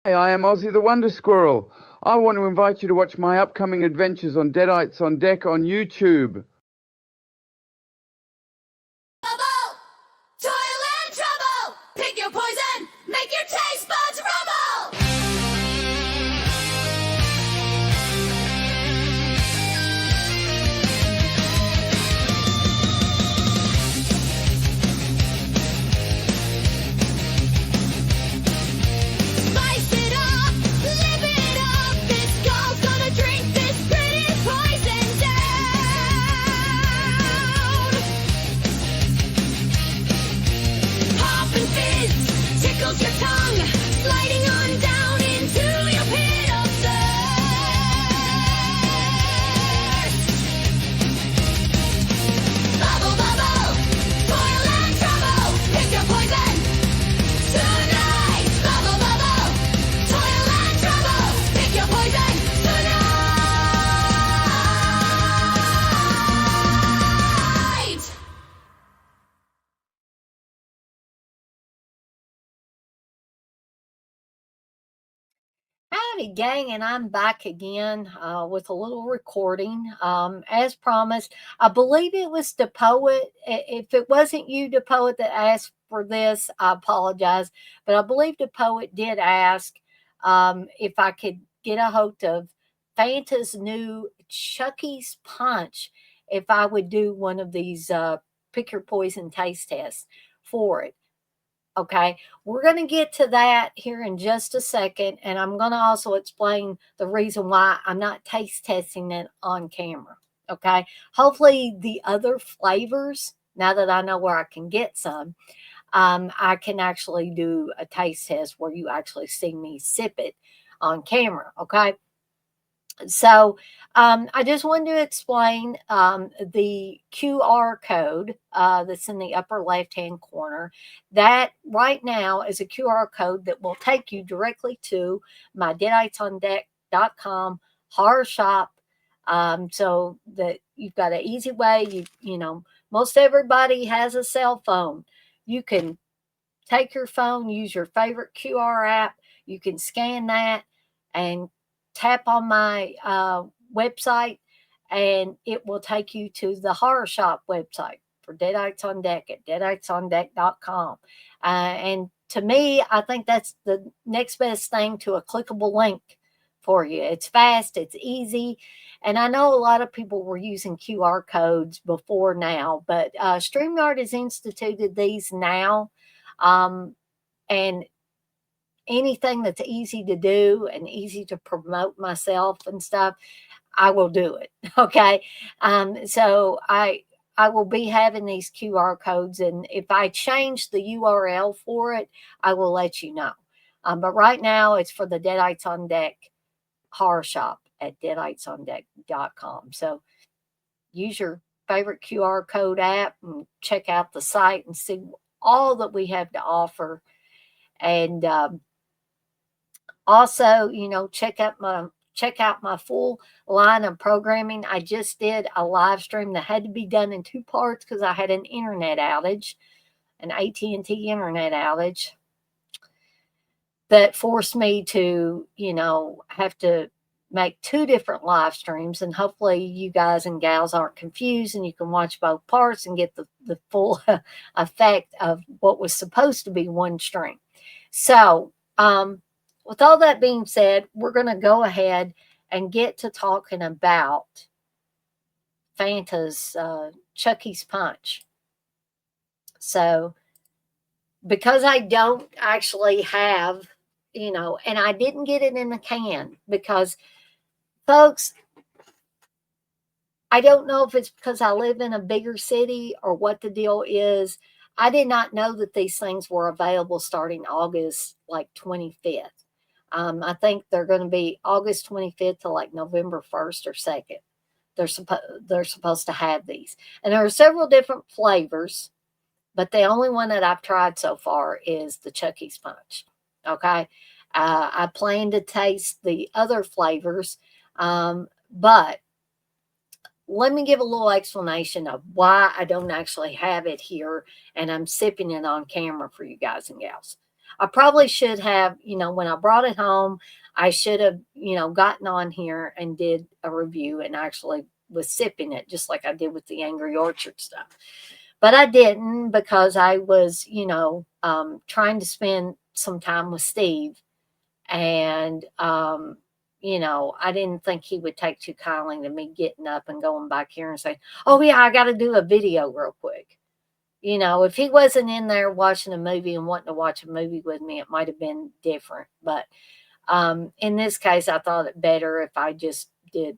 Hi, I am Ozzy the Wonder Squirrel. I want to invite you to watch my upcoming adventures on Deadites on Deck on YouTube. Bubble! Toilet trouble! Pick your poison! Make your taste buds rumble! Spice it up! Live it up! This girl's gonna drink this pretty poison down! Pop and fizz tickles your tongue, sliding on down into your pit of thirst. Bubble, bubble, toil and trouble, pick your poison tonight. Bubble, bubble, toil and trouble, pick your poison tonight. Howdy, gang, and I'm back again with a little recording. As promised, I believe it was the poet. If it wasn't you, the poet, that asked for this, I apologize. But I believe the poet did ask if I could get a hold of Fanta's new Chucky's Punch if I would do one of these pick your poison taste tests for it. Okay, we're going to get to that here in just a second, and I'm going to also explain the reason why I'm not taste testing it on camera. Okay, hopefully, the other flavors, now that I know where I can get some, I can actually do a taste test where you actually see me sip it on camera. Okay, so I just wanted to explain the QR code that's in the upper left hand corner. That right now is a QR code that will take you directly to my deaditesondeck.com horror shop. So that you've got an easy way. Most everybody has a cell phone. You can take your phone, use your favorite QR app. You can scan that and tap on my website, and it will take you to the horror shop website for Deadites on Deck at deaditesondeck.com. And to me, I think that's the next best thing to a clickable link for you. It's fast, it's easy. And I know a lot of people were using QR codes before now, but StreamYard has instituted these now. And anything that's easy to do and easy to promote myself and stuff, I will do it. Okay. So I will be having these QR codes, and if I change the URL for it, I will let you know. But right now, it's for the Deadites on Deck horror shop at deaditesondeck.com. So use your favorite QR code app and check out the site and see all that we have to offer. And also, check out my full line of programming. I just did a live stream that had to be done in two parts because I had an internet outage, an AT&T internet outage that forced me to, have to make two different live streams. And hopefully you guys and gals aren't confused and you can watch both parts and get the full effect of what was supposed to be one stream. So, with all that being said, we're going to go ahead and get to talking about Fanta's Chucky's Punch. So, because I don't actually have, and I didn't get it in the can because, folks, I don't know if it's because I live in a bigger city or what the deal is. I did not know that these things were available starting August like 25th. I think they're going to be August 25th to like November 1st or 2nd. They're supposed to have these. And there are several different flavors, but the only one that I've tried so far is the Chucky's Punch. Okay. I plan to taste the other flavors, but let me give a little explanation of why I don't actually have it here and I'm sipping it on camera for you guys and gals. I probably should have, when I brought it home, I should have, gotten on here and did a review and actually was sipping it just like I did with the Angry Orchard stuff. But I didn't because I was, trying to spend some time with Steve. And, I didn't think he would take too kindly to me getting up and going back here and saying, oh, yeah, I got to do a video real quick. If he wasn't in there watching a movie and wanting to watch a movie with me, it might have been different. But in this case, I thought it better if I just did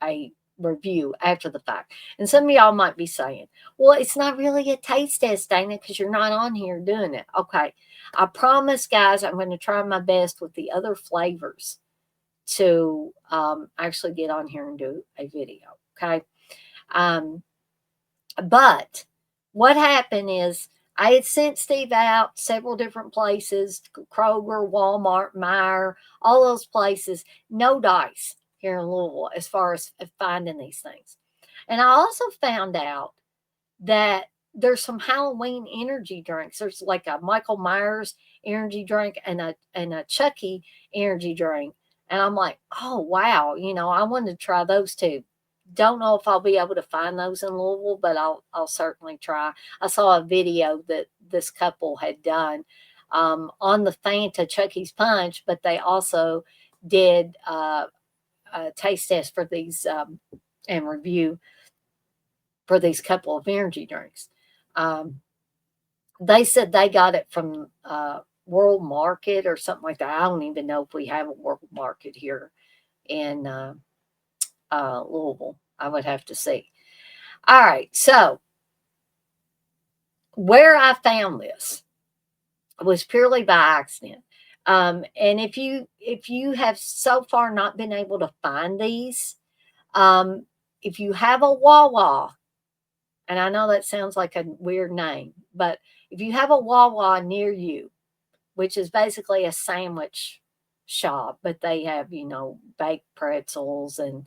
a review after the fact. And some of y'all might be saying, well, it's not really a taste test, Dana, because you're not on here doing it. Okay. I promise, guys, I'm going to try my best with the other flavors to actually get on here and do a video. Okay. But what happened is I had sent Steve out several different places, Kroger, Walmart, Meijer, all those places, no dice here in Louisville as far as finding these things. And I also found out that there's some Halloween energy drinks. There's like a Michael Myers energy drink and a Chucky energy drink. And I'm like, oh wow, I wanted to try those too. Don't know if I'll be able to find those in Louisville, but I'll certainly try. I saw a video that this couple had done on the Fanta Chucky's Punch, but they also did a taste test for these and review for these couple of energy drinks. They said they got it from World Market or something like that. I don't even know if we have a World Market here in Louisville. I would have to see. All right, so where I found this was purely by accident. And if you have so far not been able to find these, if you have a Wawa, and I know that sounds like a weird name, but if you have a Wawa near you, which is basically a sandwich shop, but they have, baked pretzels and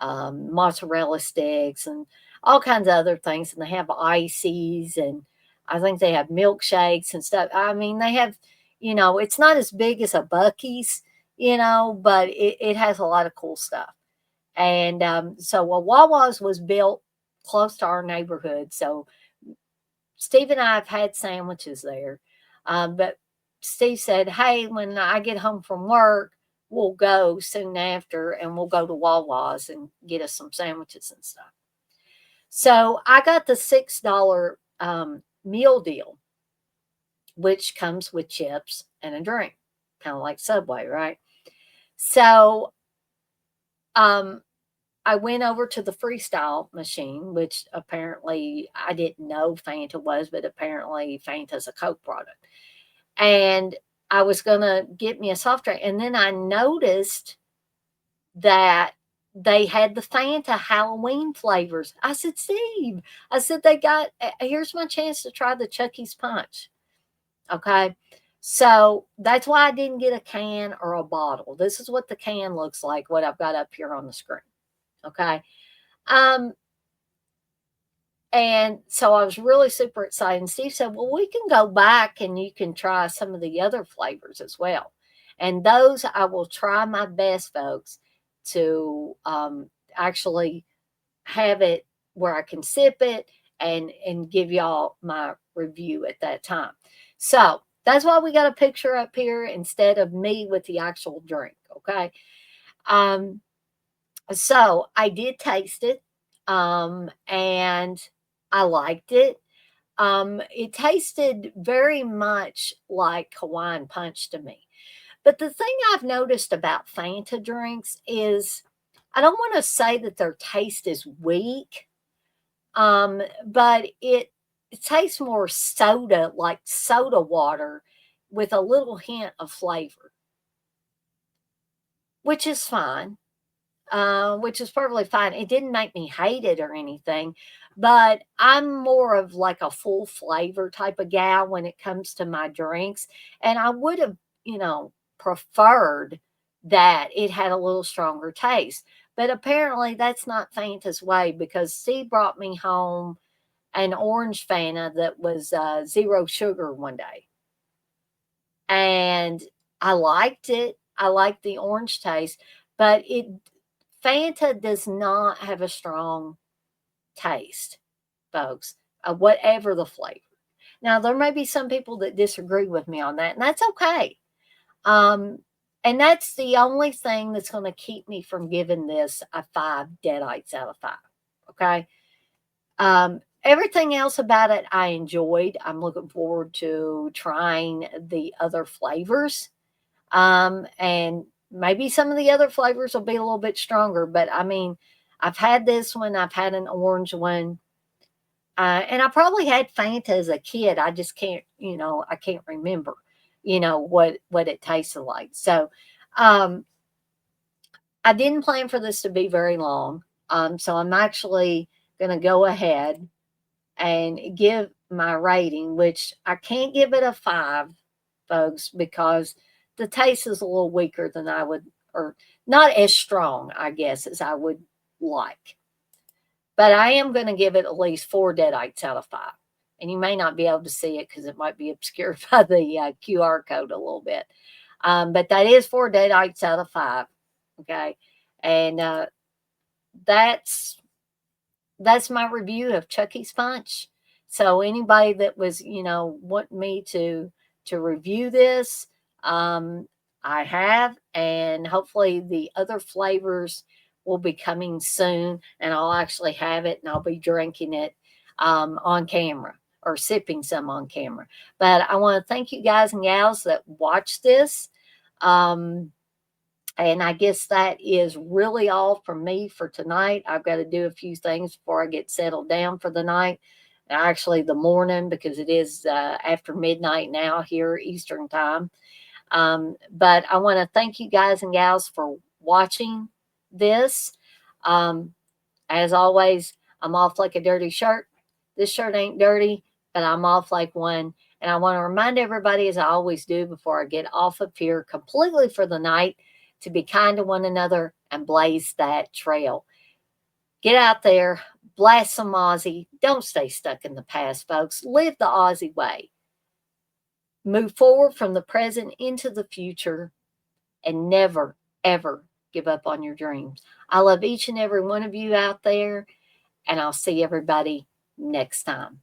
mozzarella sticks and all kinds of other things. And they have ices and I think they have milkshakes and stuff. I mean, they have, it's not as big as a Buc-ee's, but it has a lot of cool stuff. And so Wawa's was built close to our neighborhood. So Steve and I have had sandwiches there. But Steve said, hey, when I get home from work, we'll go soon after and we'll go to Wawa's and get us some sandwiches and stuff. So I got the $6 meal deal, which comes with chips and a drink, kind of like Subway, right? So I went over to the Freestyle machine, which apparently I didn't know Fanta was, but apparently Fanta's a Coke product. And I was going to get me a soft drink. And then I noticed that they had the Fanta Halloween flavors. I said, Steve, I said, here's my chance to try the Chucky's Punch. Okay. So that's why I didn't get a can or a bottle. This is what the can looks like, what I've got up here on the screen. Okay. And so I was really super excited. And Steve said, well, we can go back and you can try some of the other flavors as well. And those I will try my best, folks, to actually have it where I can sip it and give y'all my review at that time. So that's why we got a picture up here instead of me with the actual drink. Okay. So I did taste it, and I liked it. It tasted very much like Hawaiian Punch to me. But the thing I've noticed about Fanta drinks is I don't want to say that their taste is weak, but it tastes more soda, like soda water, with a little hint of flavor, which is fine. Which is perfectly fine. It didn't make me hate it or anything, but I'm more of like a full flavor type of gal when it comes to my drinks. And I would have, preferred that it had a little stronger taste. But apparently that's not Fanta's way because Steve brought me home an orange Fanta that was 0 sugar one day. and I liked it. I liked the orange taste, but Fanta does not have a strong taste, folks, whatever the flavor. Now, there may be some people that disagree with me on that, and that's okay. Um, and that's the only thing that's going to keep me from giving this a 5 deadites out of 5. Okay. Everything else about it I enjoyed. I'm looking forward to trying the other flavors. And maybe some of the other flavors will be a little bit stronger, but I mean, I've had this one, I've had an orange one. And I probably had Fanta as a kid. I just can't, I can't remember, what it tasted like. So, um, I didn't plan for this to be very long. So I'm actually going to go ahead and give my rating, which I can't give it a 5, folks, because the taste is a little weaker than I would, or not as strong, I guess, as I would like. But I am going to give it at least 4 deadites out of 5. And you may not be able to see it because it might be obscured by the QR code a little bit. But that is 4 deadites out of 5. Okay. And that's my review of Chucky's Punch. So anybody that was, want me to review this, I have, and hopefully the other flavors will be coming soon, and I'll actually have it, and I'll be drinking it on camera or sipping some on camera. But I want to thank you guys and gals that watched this. And I guess that is really all from me for tonight. I've got to do a few things before I get settled down for the night. Actually, the morning, because it is after midnight now here, Eastern time. But I want to thank you guys and gals for watching this. As always, I'm off like a dirty shirt. This shirt ain't dirty, but I'm off like one. And I want to remind everybody, as I always do before I get off of here completely for the night, to be kind to one another and blaze that trail. Get out there, blast some Aussie. Don't stay stuck in the past, folks. Live the Aussie way. Move forward from the present into the future and never, ever give up on your dreams. I love each and every one of you out there, and I'll see everybody next time.